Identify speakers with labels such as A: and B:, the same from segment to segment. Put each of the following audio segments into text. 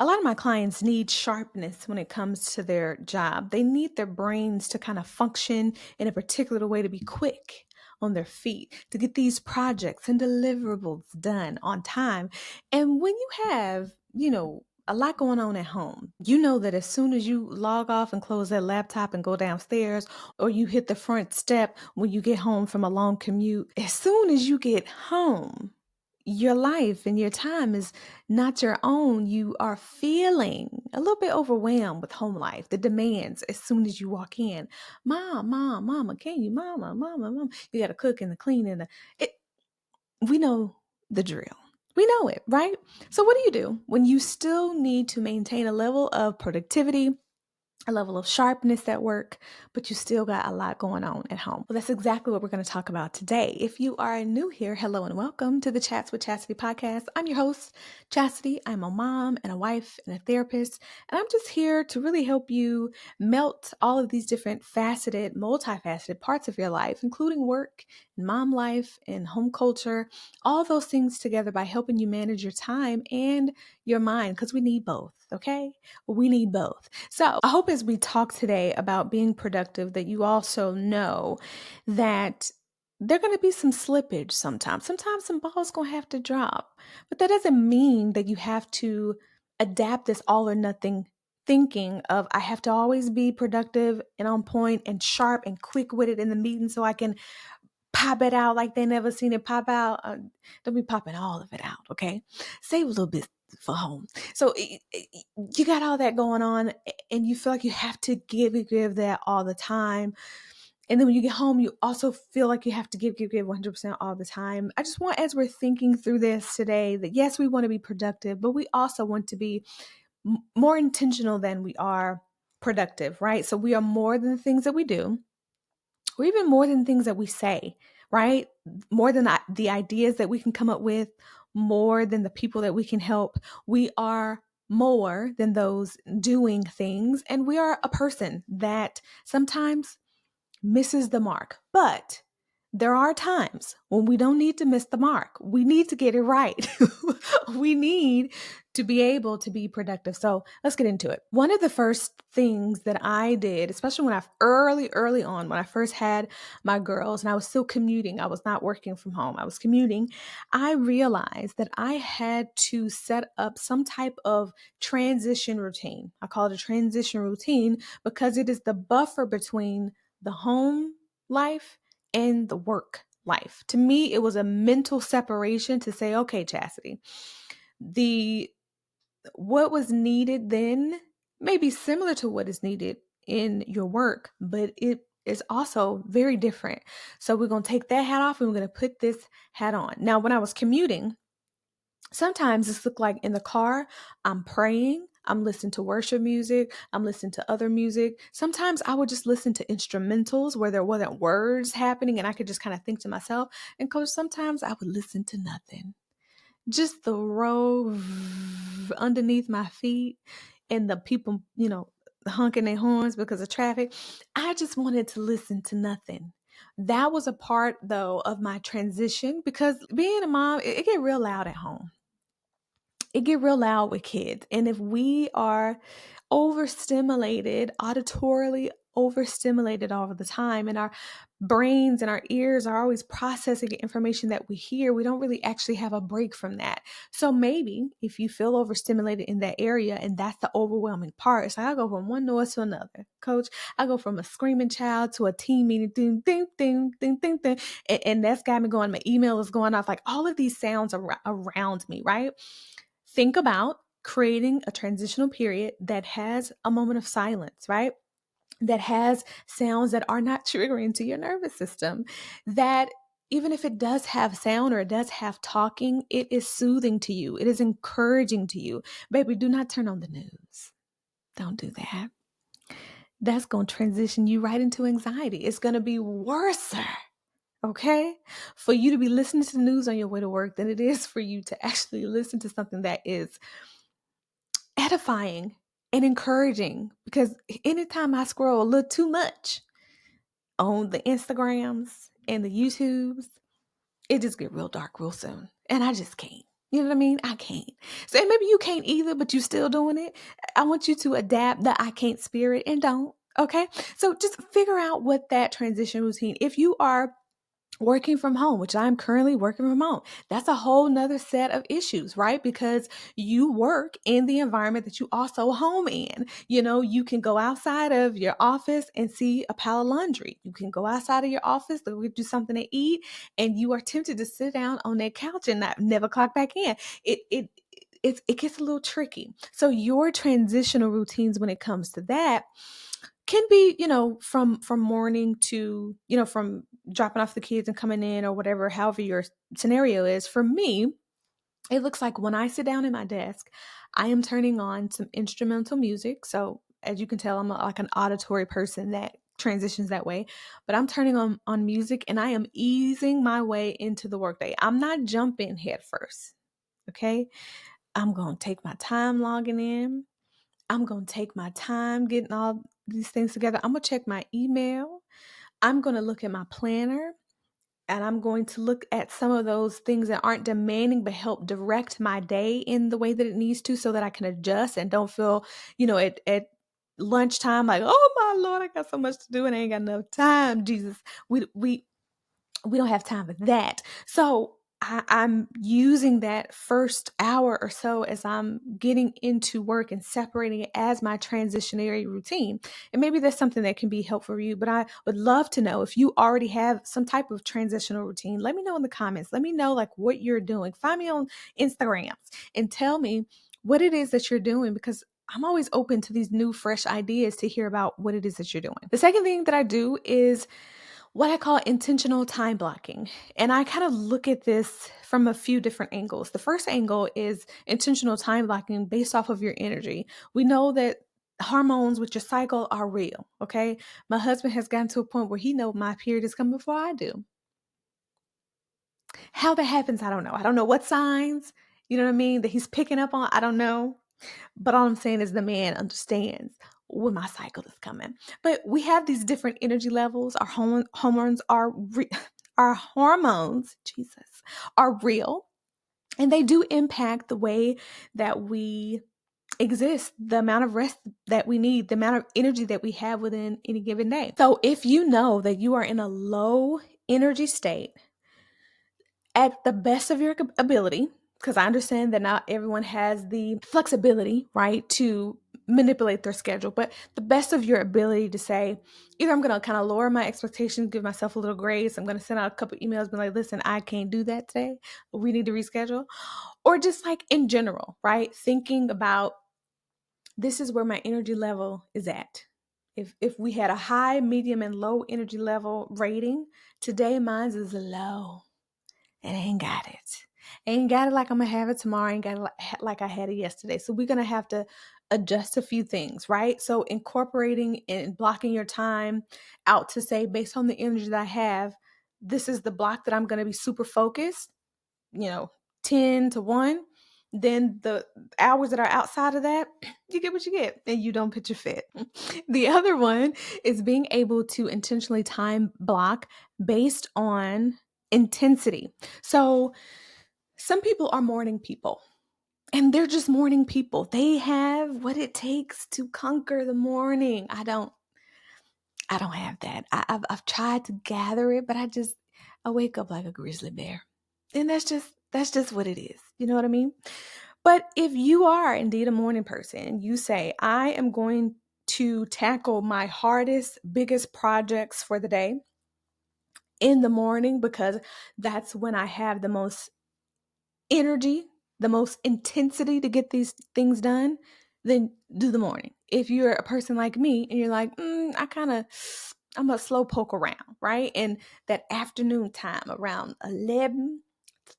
A: A lot of my clients need sharpness when it comes to their job. They need their brains to kind of function in a particular way to be quick on their feet, to get these projects and deliverables done on time. And when you have, a lot going on at home, you know that as soon as you log off and close that laptop and go downstairs, or you hit the front step when you get home from a long commute, as soon as you get home, your life and your time is not your own. You are feeling a little bit overwhelmed with home life, the demands as soon as you walk in. Mom, mama, can you, mama, you got to cook and the clean and it. We know the drill. We know it, right? So what do you do when you still need to maintain a level of productivity, a level of sharpness at work, but you still got a lot going on at home? Well, that's exactly what we're going to talk about today. If you are new here, hello and welcome to the Chats with Chastity podcast. I'm your host, Chastity. I'm a mom and a wife and a therapist, and I'm just here to really help you melt all of these different multifaceted parts of your life, including work and mom life and home culture, all those things together by helping you manage your time and your mind, because we need both, okay? We need both. So I hope as we talk today about being productive, that you also know that there are going to be some slippage sometimes. Sometimes some balls going to have to drop, but that doesn't mean that you have to adapt this all or nothing thinking of I have to always be productive and on point and sharp and quick with it in the meeting so I can pop it out like they never seen it pop out. Don't be popping all of it out, okay? Save a little bit for home. So you got all that going on, and you feel like you have to give that all the time. And then when you get home, you also feel like you have to give 100% all the time. I just want, as we're thinking through this today, that yes, we want to be productive, but we also want to be more intentional than we are productive, right? So we are more than the things that we do, or even more than things that we say, right? More than the ideas that we can come up with, more than the people that we can help. We are more than those doing things. And we are a person that sometimes misses the mark. But there are times when we don't need to miss the mark. We need to get it right. We need to be able to be productive. So let's get into it. One of the first things that I did, especially when early on, when I first had my girls and I was still commuting, I was not working from home, I was commuting, I realized that I had to set up some type of transition routine. I call it a transition routine because it is the buffer between the home life and the work life. To me, it was a mental separation to say, okay, Chastity, what was needed then may be similar to what is needed in your work, but it is also very different. So we're going to take that hat off and we're going to put this hat on. Now, when I was commuting, sometimes this looked like in the car, I'm praying, I'm listening to worship music, I'm listening to other music. Sometimes I would just listen to instrumentals where there wasn't words happening and I could just kind of think to myself. And coach, sometimes I would listen to nothing. Just the road underneath my feet and the people, honking their horns because of traffic. I just wanted to listen to nothing. That was a part, though, of my transition because being a mom, it get real loud at home. It get real loud with kids. And if we are overstimulated, auditorily overstimulated all of the time, and our brains and our ears are always processing the information that we hear, we don't really actually have a break from that. So maybe if you feel overstimulated in that area and that's the overwhelming part, it's like I go from one noise to another. Coach, I go from a screaming child to a team meeting, ding, ding, ding, ding, ding, ding. And that's got me going. My email is going off, like all of these sounds around me, right? Think about creating a transitional period that has a moment of silence, right? That has sounds that are not triggering to your nervous system. That even if it does have sound or it does have talking, it is soothing to you. It is encouraging to you. Baby, do not turn on the news. Don't do that. That's going to transition you right into anxiety. It's going to be worse, okay, for you to be listening to the news on your way to work than it is for you to actually listen to something that is edifying and encouraging. Because anytime I scroll a little too much on the Instagrams and the YouTubes, it just get real dark real soon. And I just can't. You know what I mean? I can't. So and maybe you can't either, but you still doing it. I want you to adapt the I can't spirit and don't. Okay. So just figure out what that transition routine, if you are working from home, which I'm currently working from home, that's a whole nother set of issues, right? Because you work in the environment that you also home in. You know, you can go outside of your office and see a pile of laundry. You can go outside of your office, go do something to eat, and you are tempted to sit down on that couch and not never clock back in. It gets a little tricky. So your transitional routines when it comes to that can be, from morning to, from dropping off the kids and coming in or whatever, however your scenario is. For me, it looks like when I sit down at my desk, I am turning on some instrumental music. So as you can tell, I'm like an auditory person that transitions that way. But I'm turning on music and I am easing my way into the workday. I'm not jumping head first. Okay. I'm going to take my time logging in. I'm going to take my time getting all these things together. I'm going to check my email. I'm going to look at my planner, and I'm going to look at some of those things that aren't demanding but help direct my day in the way that it needs to, so that I can adjust and don't feel, at lunchtime like, oh my Lord, I got so much to do and I ain't got enough time. Jesus, we don't have time for that. So I'm using that first hour or so as I'm getting into work and separating it as my transitionary routine. And maybe that's something that can be helpful for you, but I would love to know if you already have some type of transitional routine. Let me know in the comments. Let me know like what you're doing. Find me on Instagrams and tell me what it is that you're doing, because I'm always open to these new, fresh ideas to hear about what it is that you're doing. The second thing that I do is what I call intentional time blocking. And I kind of look at this from a few different angles. The first angle is intentional time blocking based off of your energy. We know that hormones with your cycle are real, okay? My husband has gotten to a point where he knows my period is coming before I do. How that happens, I don't know. I don't know what signs, you know what I mean, that he's picking up on. I don't know. But all I'm saying is the man understands when my cycle is coming. But we have these different energy levels. Our hormones are our hormones, Jesus, are real, and they do impact the way that we exist, the amount of rest that we need, the amount of energy that we have within any given day. So if you know that you are in a low energy state, at the best of your ability, because I understand that not everyone has the flexibility, right, to manipulate their schedule, but the best of your ability to say, either I'm going to kind of lower my expectations, give myself a little grace. I'm going to send out a couple emails, be like, listen, I can't do that today. We need to reschedule. Or just like in general, right, thinking about this is where my energy level is at. If we had a high, medium, and low energy level rating, today mine is low. And I ain't got it. Ain't got it like I'm gonna have it tomorrow. Ain't got it like I had it yesterday. So we're gonna have to adjust a few things, right? So incorporating and blocking your time out to say, based on the energy that I have, this is the block that I'm gonna be super focused, 10 to 1. Then the hours that are outside of that, you get what you get and you don't pitch a fit. The other one is being able to intentionally time block based on intensity. So some people are morning people, and they're just morning people. They have what it takes to conquer the morning. I don't have that. I've tried to gather it, but I wake up like a grizzly bear. And that's just what it is. You know what I mean? But if you are indeed a morning person, you say, I am going to tackle my hardest, biggest projects for the day in the morning, because that's when I have the most energy, the most intensity to get these things done, then do the morning. If you're a person like me and you're like, I'm a slow poke around, right? And that afternoon time around 11,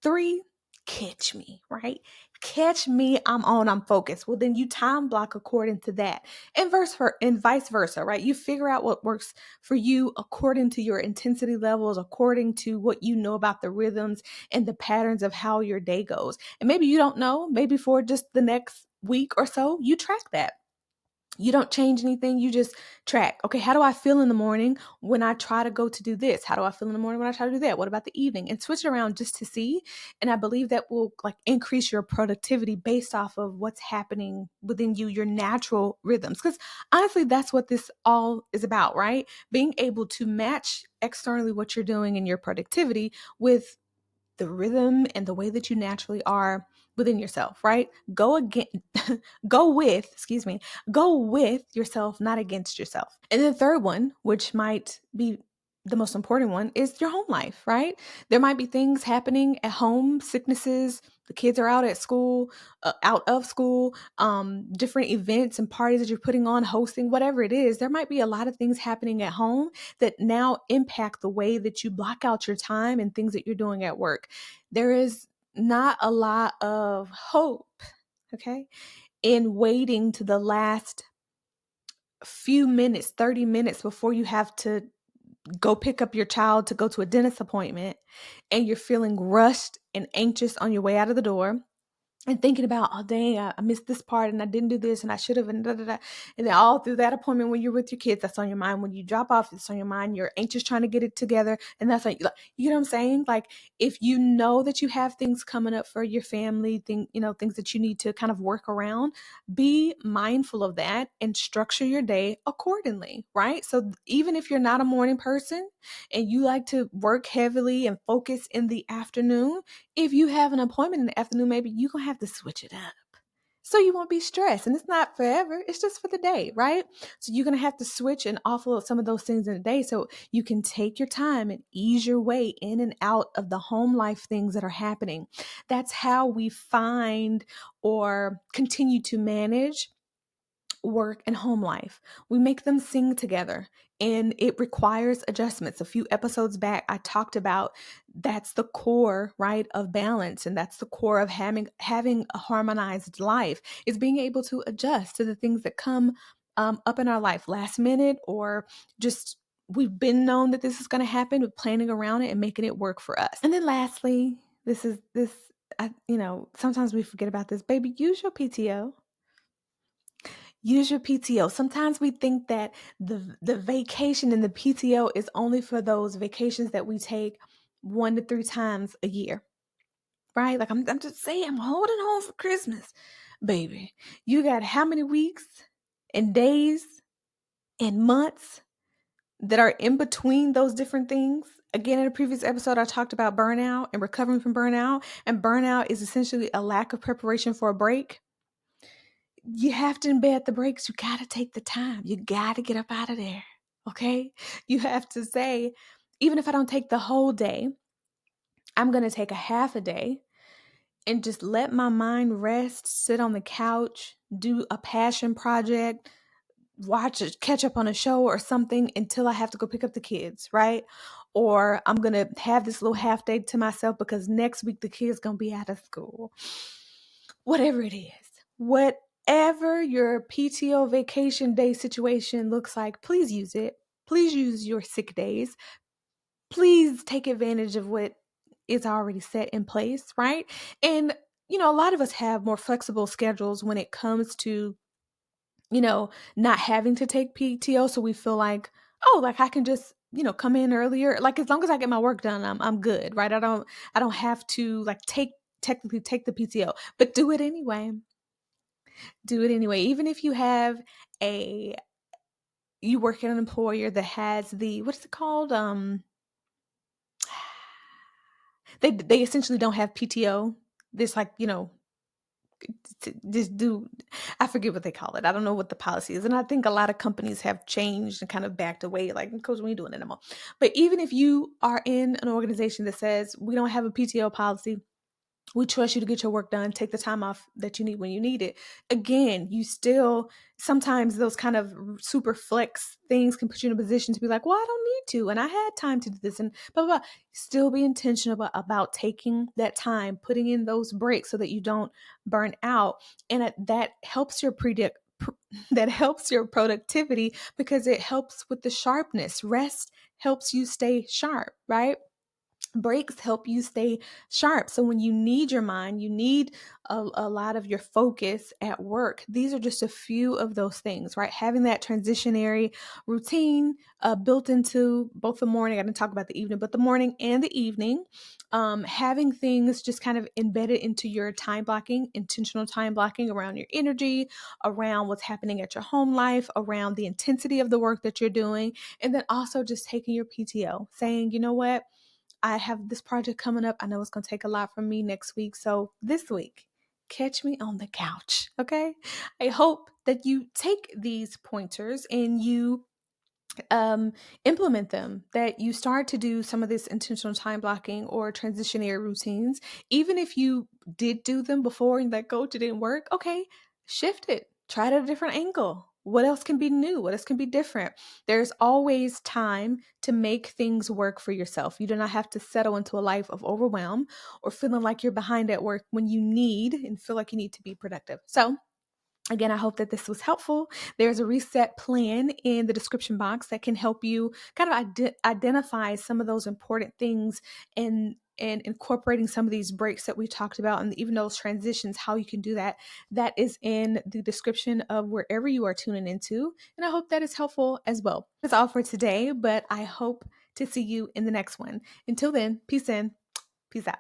A: 3, catch me, right? Catch me, I'm focused. Well, then you time block according to that. And vice versa, right? You figure out what works for you according to your intensity levels, according to what you know about the rhythms and the patterns of how your day goes. And maybe you don't know, maybe for just the next week or so, you track that. You don't change anything. You just track. Okay, how do I feel in the morning when I try to go to do this? How do I feel in the morning when I try to do that? What about the evening? And switch it around just to see. And I believe that will like increase your productivity based off of what's happening within you, your natural rhythms. Because honestly, that's what this all is about, right? Being able to match externally what you're doing in your productivity with the rhythm and the way that you naturally are within yourself, right? Go again, excuse me, go with yourself, not against yourself. And the third one, which might be the most important one, is your home life, right? There might be things happening at home, sicknesses, the kids are out at school, out of school, different events and parties that you're putting on, hosting, whatever it is. There might be a lot of things happening at home that now impact the way that you block out your time and things that you're doing at work. There is not a lot of hope, okay, in waiting to the last few minutes, 30 minutes before you have to go pick up your child to go to a dentist appointment and you're feeling rushed and anxious on your way out of the door and thinking about, oh dang, I missed this part and I didn't do this and I should have, and da da da. And then all through that appointment when you're with your kids, that's on your mind. When you drop off, it's on your mind. You're anxious trying to get it together, and that's like, you know what I'm saying? Like, if you know that you have things coming up for your family, things that you need to kind of work around, be mindful of that and structure your day accordingly, right? So even if you're not a morning person and you like to work heavily and focus in the afternoon, if you have an appointment in the afternoon, maybe you're going to have to switch it up so you won't be stressed. And it's not forever, it's just for the day, right? So you're going to have to switch and offload some of those things in the day so you can take your time and ease your way in and out of the home life things that are happening. That's how we find or continue to manage work and home life. We make them sing together and it requires adjustments. A few episodes back, I talked about that's the core, right, of balance. And that's the core of having a harmonized life is being able to adjust to the things that come up in our life last minute or just we've been known that this is going to happen, with planning around it and making it work for us. And then lastly, sometimes we forget about this, baby, use your PTO. Use your PTO. Sometimes we think that the vacation and the PTO is only for those vacations that we take 1 to 3 times a year, right? Like I'm just saying, I'm holding home for Christmas, baby. You got how many weeks and days and months that are in between those different things? Again, in a previous episode, I talked about burnout and recovering from burnout. And burnout is essentially a lack of preparation for a break. You have to embed the breaks. You got to take the time. You got to get up out of there. Okay. You have to say, even if I don't take the whole day, I'm going to take a half a day and just let my mind rest, sit on the couch, do a passion project, catch up on a show or something until I have to go pick up the kids, right? Or I'm going to have this little half day to myself because next week the kids going to be out of school. Whatever it is, whatever your PTO vacation day situation looks like, please use it. Please use your sick days. Please take advantage of what is already set in place, right? And, a lot of us have more flexible schedules when it comes to, not having to take PTO. So we feel like, oh, like I can just, come in earlier. Like as long as I get my work done, I'm good, right? I don't have to like technically take the PTO, but do it anyway. Do it anyway. Even if you work at an employer that has what is it called? They essentially don't have PTO. There's like, just do, I forget what they call it. I don't know what the policy is. And I think a lot of companies have changed and kind of backed away, like, coach, we ain't doing it anymore. But even if you are in an organization that says we don't have a PTO policy, we trust you to get your work done, take the time off that you need when you need it. Again, you still, sometimes those kind of super flex things can put you in a position to be like, well, I don't need to. And I had time to do this and blah, blah, blah. Still be intentional about taking that time, putting in those breaks so that you don't burn out. And that helps that helps your productivity because it helps with the sharpness. Rest helps you stay sharp, right? Breaks help you stay sharp. So when you need your mind, you need a lot of your focus at work. These are just a few of those things, right? Having that transitionary routine built into both the morning, I didn't talk about the evening, but the morning and the evening. Having things just kind of embedded into your time blocking, intentional time blocking around your energy, around what's happening at your home life, around the intensity of the work that you're doing, and then also just taking your PTO, saying, you know what? I have this project coming up. I know it's going to take a lot from me next week. So this week, catch me on the couch. Okay. I hope that you take these pointers and you um, implement them, that you start to do some of this intentional time blocking or transitionary routines. Even if you did do them before and that coach, it didn't work, okay, shift it, try it at a different angle. What else can be new? What else can be different? There's always time to make things work for yourself. You do not have to settle into a life of overwhelm or feeling like you're behind at work when you need and feel like you need to be productive. So, again, I hope that this was helpful. There's a reset plan in the description box that can help you kind of identify some of those important things and incorporating some of these breaks that we talked about and even those transitions, how you can do that. That is in the description of wherever you are tuning into. And I hope that is helpful as well. That's all for today, but I hope to see you in the next one. Until then, peace in, peace out.